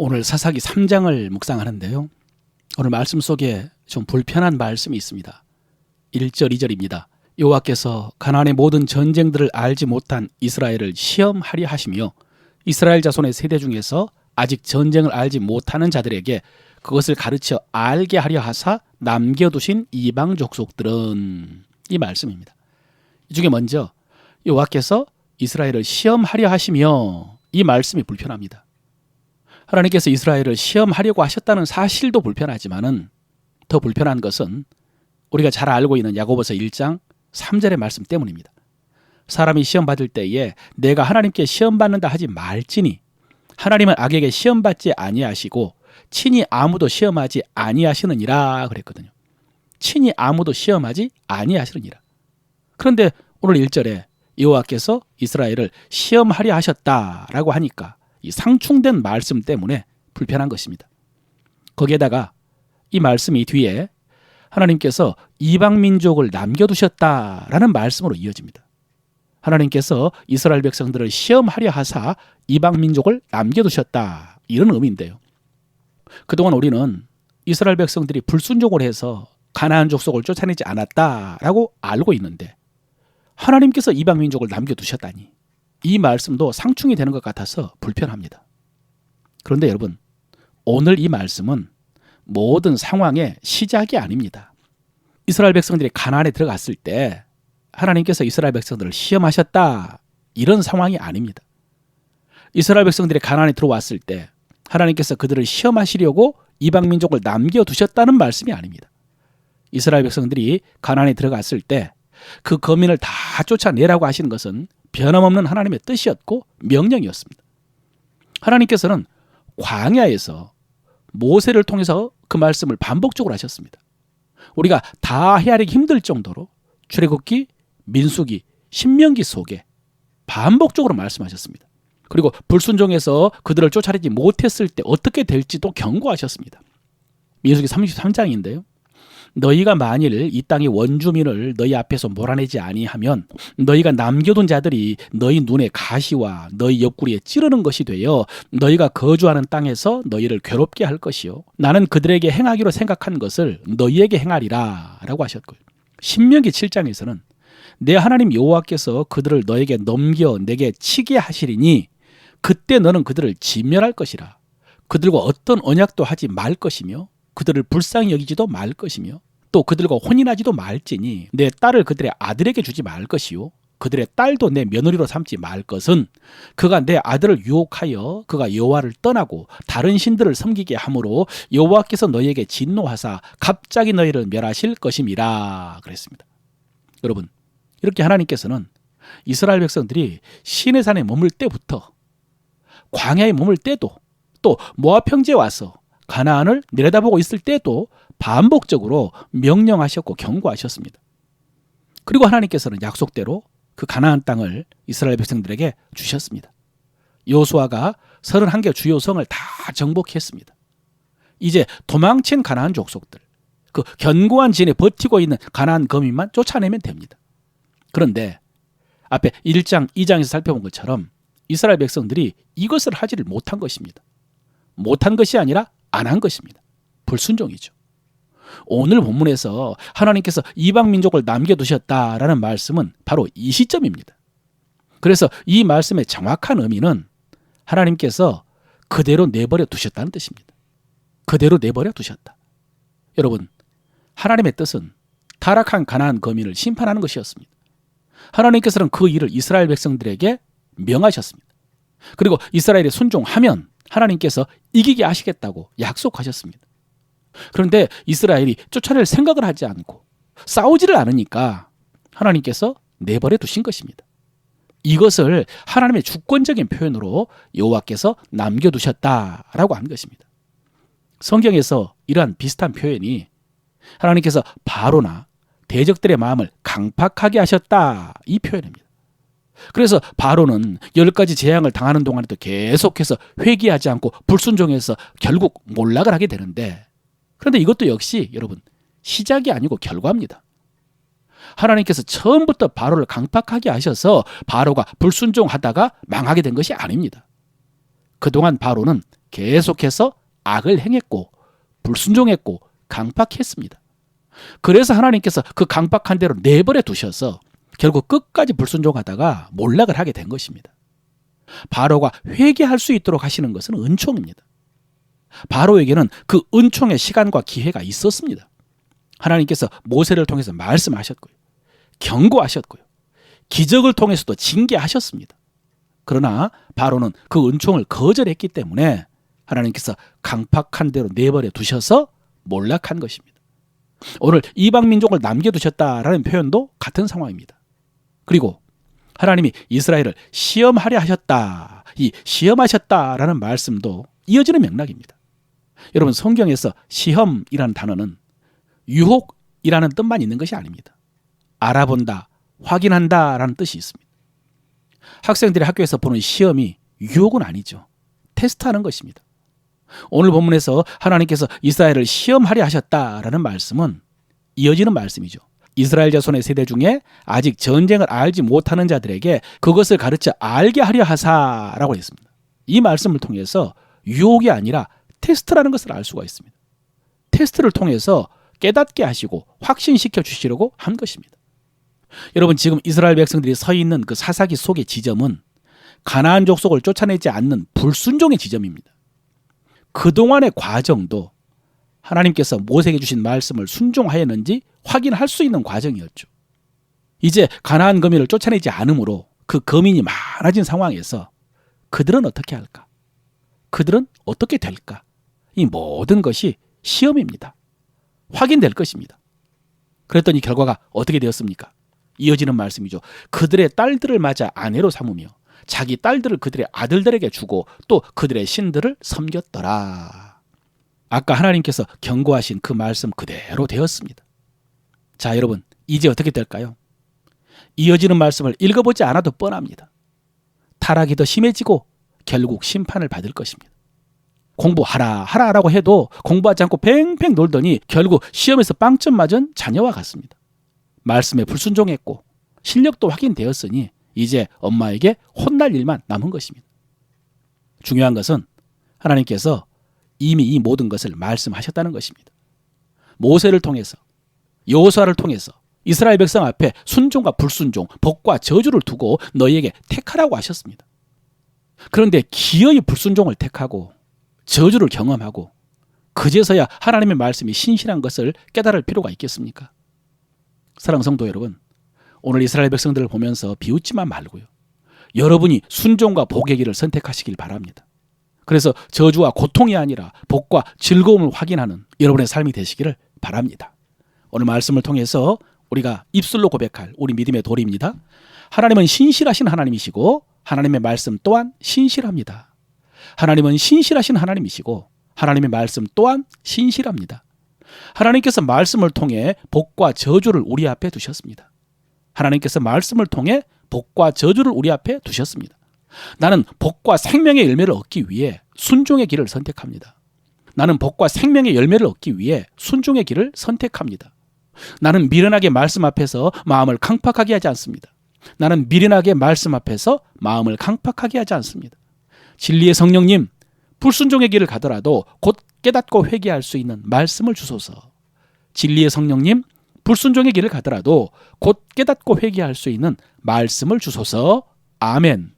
오늘 사사기 3장을 묵상하는데요. 오늘 말씀 속에 좀 불편한 말씀이 있습니다. 1절, 2절입니다. 여호와께서 가나안의 모든 전쟁들을 알지 못한 이스라엘을 시험하려 하시며 이스라엘 자손의 세대 중에서 아직 전쟁을 알지 못하는 자들에게 그것을 가르쳐 알게 하려 하사 남겨두신 이방 족속들은, 이 말씀입니다. 이 중에 먼저 여호와께서 이스라엘을 시험하려 하시며, 이 말씀이 불편합니다. 하나님께서 이스라엘을 시험하려고 하셨다는 사실도 불편하지만은 더 불편한 것은 우리가 잘 알고 있는 야고보서 1장 3절의 말씀 때문입니다. 사람이 시험받을 때에 내가 하나님께 시험받는다 하지 말지니 하나님은 악에게 시험받지 아니하시고 친히 아무도 시험하지 아니하시느니라 그랬거든요. 친히 아무도 시험하지 아니하시느니라. 그런데 오늘 1절에 여호와께서 이스라엘을 시험하려 하셨다라고 하니까 이 상충된 말씀 때문에 불편한 것입니다. 거기에다가 이 말씀이 뒤에 하나님께서 이방 민족을 남겨두셨다라는 말씀으로 이어집니다. 하나님께서 이스라엘 백성들을 시험하려 하사 이방 민족을 남겨두셨다, 이런 의미인데요. 그동안 우리는 이스라엘 백성들이 불순종을 해서 가나안 족속을 쫓아내지 않았다라고 알고 있는데 하나님께서 이방 민족을 남겨두셨다니, 이 말씀도 상충이 되는 것 같아서 불편합니다. 그런데 여러분, 오늘 이 말씀은 모든 상황의 시작이 아닙니다. 이스라엘 백성들이 가나안에 들어갔을 때 하나님께서 이스라엘 백성들을 시험하셨다, 이런 상황이 아닙니다. 이스라엘 백성들이 가나안에 들어왔을 때 하나님께서 그들을 시험하시려고 이방 민족을 남겨두셨다는 말씀이 아닙니다. 이스라엘 백성들이 가나안에 들어갔을 때 그 거민을 다 쫓아내라고 하시는 것은 변함없는 하나님의 뜻이었고 명령이었습니다. 하나님께서는 광야에서 모세를 통해서 그 말씀을 반복적으로 하셨습니다. 우리가 다 헤아리기 힘들 정도로 출애굽기, 민수기, 신명기 속에 반복적으로 말씀하셨습니다. 그리고 불순종해서 그들을 쫓아내지 못했을 때 어떻게 될지도 경고하셨습니다. 민수기 33장인데요. 너희가 만일 이 땅의 원주민을 너희 앞에서 몰아내지 아니하면 너희가 남겨둔 자들이 너희 눈에 가시와 너희 옆구리에 찌르는 것이 되어 너희가 거주하는 땅에서 너희를 괴롭게 할 것이요 나는 그들에게 행하기로 생각한 것을 너희에게 행하리라 라고 하셨고요. 신명기 7장에서는 내 하나님 여호와께서 그들을 너에게 넘겨 내게 치게 하시리니 그때 너는 그들을 진멸할 것이라. 그들과 어떤 언약도 하지 말 것이며 그들을 불쌍히 여기지도 말 것이며 또 그들과 혼인하지도 말지니 내 딸을 그들의 아들에게 주지 말 것이요 그들의 딸도 내 며느리로 삼지 말 것은 그가 내 아들을 유혹하여 그가 여호와를 떠나고 다른 신들을 섬기게 하므로 여호와께서 너희에게 진노하사 갑자기 너희를 멸하실 것임이라 그랬습니다. 여러분, 이렇게 하나님께서는 이스라엘 백성들이 시내산에 머물 때부터 광야에 머물 때도 또 모압 평지에 와서 가나안을 내려다보고 있을 때도 반복적으로 명령하셨고 경고하셨습니다. 그리고 하나님께서는 약속대로 그 가나안 땅을 이스라엘 백성들에게 주셨습니다. 여호수아가 31개 주요 성을 다 정복했습니다. 이제 도망친 가나안 족속들, 그 견고한 진에 버티고 있는 가나안 거민만 쫓아내면 됩니다. 그런데 앞에 1장, 2장에서 살펴본 것처럼 이스라엘 백성들이 이것을 하지를 못한 것입니다. 못한 것이 아니라 안 한 것입니다. 불순종이죠. 오늘 본문에서 하나님께서 이방 민족을 남겨두셨다라는 말씀은 바로 이 시점입니다. 그래서 이 말씀의 정확한 의미는 하나님께서 그대로 내버려 두셨다는 뜻입니다. 그대로 내버려 두셨다. 여러분, 하나님의 뜻은 타락한 가나안 거민을 심판하는 것이었습니다. 하나님께서는 그 일을 이스라엘 백성들에게 명하셨습니다. 그리고 이스라엘이 순종하면 하나님께서 이기게 하시겠다고 약속하셨습니다. 그런데 이스라엘이 쫓아낼 생각을 하지 않고 싸우지를 않으니까 하나님께서 내버려 두신 것입니다. 이것을 하나님의 주권적인 표현으로 여호와께서 남겨두셨다라고 한 것입니다. 성경에서 이러한 비슷한 표현이 하나님께서 바로나 대적들의 마음을 강팍하게 하셨다, 이 표현입니다. 그래서 바로는 10가지 재앙을 당하는 동안에도 계속해서 회개하지 않고 불순종해서 결국 몰락을 하게 되는데, 그런데 이것도 역시 여러분 시작이 아니고 결과입니다. 하나님께서 처음부터 바로를 강팍하게 하셔서 바로가 불순종하다가 망하게 된 것이 아닙니다. 그동안 바로는 계속해서 악을 행했고 불순종했고 강팍했습니다. 그래서 하나님께서 그 강팍한 대로 내버려 두셔서 결국 끝까지 불순종하다가 몰락을 하게 된 것입니다. 바로가 회개할 수 있도록 하시는 것은 은총입니다. 바로에게는 그 은총의 시간과 기회가 있었습니다. 하나님께서 모세를 통해서 말씀하셨고요. 경고하셨고요. 기적을 통해서도 징계하셨습니다. 그러나 바로는 그 은총을 거절했기 때문에 하나님께서 강팍한 대로 내버려 두셔서 몰락한 것입니다. 오늘 이방 민족을 남겨두셨다라는 표현도 같은 상황입니다. 그리고 하나님이 이스라엘을 시험하려 하셨다, 이 시험하셨다라는 말씀도 이어지는 맥락입니다. 여러분, 성경에서 시험이라는 단어는 유혹이라는 뜻만 있는 것이 아닙니다. 알아본다, 확인한다라는 뜻이 있습니다. 학생들이 학교에서 보는 시험이 유혹은 아니죠. 테스트하는 것입니다. 오늘 본문에서 하나님께서 이스라엘을 시험하려 하셨다라는 말씀은 이어지는 말씀이죠. 이스라엘 자손의 세대 중에 아직 전쟁을 알지 못하는 자들에게 그것을 가르쳐 알게 하려 하사라고 했습니다. 이 말씀을 통해서 유혹이 아니라 테스트라는 것을 알 수가 있습니다. 테스트를 통해서 깨닫게 하시고 확신시켜 주시려고 한 것입니다. 여러분, 지금 이스라엘 백성들이 서 있는 그 사사기 속의 지점은 가나안 족속을 쫓아내지 않는 불순종의 지점입니다. 그동안의 과정도 하나님께서 모세에게 주신 말씀을 순종하였는지 확인할 수 있는 과정이었죠. 이제 가나안 거민을 쫓아내지 않으므로 그 거민이 많아진 상황에서 그들은 어떻게 할까? 그들은 어떻게 될까? 이 모든 것이 시험입니다. 확인될 것입니다. 그랬더니 결과가 어떻게 되었습니까? 이어지는 말씀이죠. 그들의 딸들을 맞아 아내로 삼으며 자기 딸들을 그들의 아들들에게 주고 또 그들의 신들을 섬겼더라. 아까 하나님께서 경고하신 그 말씀 그대로 되었습니다. 자, 여러분, 이제 어떻게 될까요? 이어지는 말씀을 읽어보지 않아도 뻔합니다. 타락이 더 심해지고 결국 심판을 받을 것입니다. 공부하라라고 해도 공부하지 않고 팽팽 놀더니 결국 시험에서 빵점 맞은 자녀와 같습니다. 말씀에 불순종했고 실력도 확인되었으니 이제 엄마에게 혼날 일만 남은 것입니다. 중요한 것은 하나님께서 이미 이 모든 것을 말씀하셨다는 것입니다. 모세를 통해서, 여호수아를 통해서 이스라엘 백성 앞에 순종과 불순종, 복과 저주를 두고 너희에게 택하라고 하셨습니다. 그런데 기어이 불순종을 택하고 저주를 경험하고 그제서야 하나님의 말씀이 신실한 것을 깨달을 필요가 있겠습니까? 사랑하는 성도 여러분, 오늘 이스라엘 백성들을 보면서 비웃지만 말고요. 여러분이 순종과 복의 길을 선택하시길 바랍니다. 그래서 저주와 고통이 아니라 복과 즐거움을 확인하는 여러분의 삶이 되시기를 바랍니다. 오늘 말씀을 통해서 우리가 입술로 고백할 우리 믿음의 도리입니다. 하나님은 신실하신 하나님이시고 하나님의 말씀 또한 신실합니다. 하나님은 신실하신 하나님이시고 하나님의 말씀 또한 신실합니다. 하나님께서 말씀을 통해 복과 저주를 우리 앞에 두셨습니다. 하나님께서 말씀을 통해 복과 저주를 우리 앞에 두셨습니다. 나는 복과 생명의 열매를 얻기 위해 순종의 길을 선택합니다. 나는 복과 생명의 열매를 얻기 위해 순종의 길을 선택합니다. 나는 미련하게 말씀 앞에서 마음을 강팍하게 하지 않습니다. 나는 미련하게 말씀 앞에서 마음을 강팍하게 하지 않습니다. 진리의 성령님, 불순종의 길을 가더라도 곧 깨닫고 회개할 수 있는 말씀을 주소서. 진리의 성령님, 불순종의 길을 가더라도 곧 깨닫고 회개할 수 있는 말씀을 주소서. 아멘.